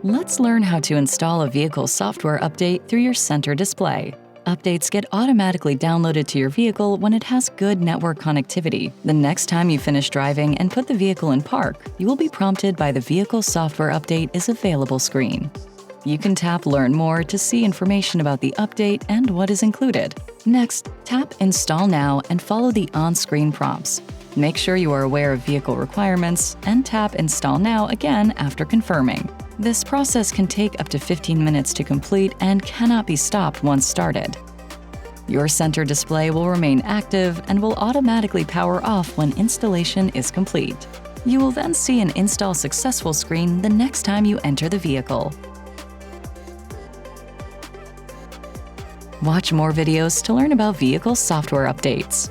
Let's learn how to install a vehicle software update through your center display. Updates get automatically downloaded to your vehicle when it has good network connectivity. The next time you finish driving and put the vehicle in park, you will be prompted by the Vehicle Software Update is Available screen. You can tap Learn More to see information about the update and what is included. Next, tap Install Now and follow the on-screen prompts. Make sure you are aware of vehicle requirements and tap Install Now again after confirming. This process can take up to 15 minutes to complete and cannot be stopped once started. Your center display will remain active and will automatically power off when installation is complete. You will then see an Install Successful screen the next time you enter the vehicle. Watch more videos to learn about vehicle software updates.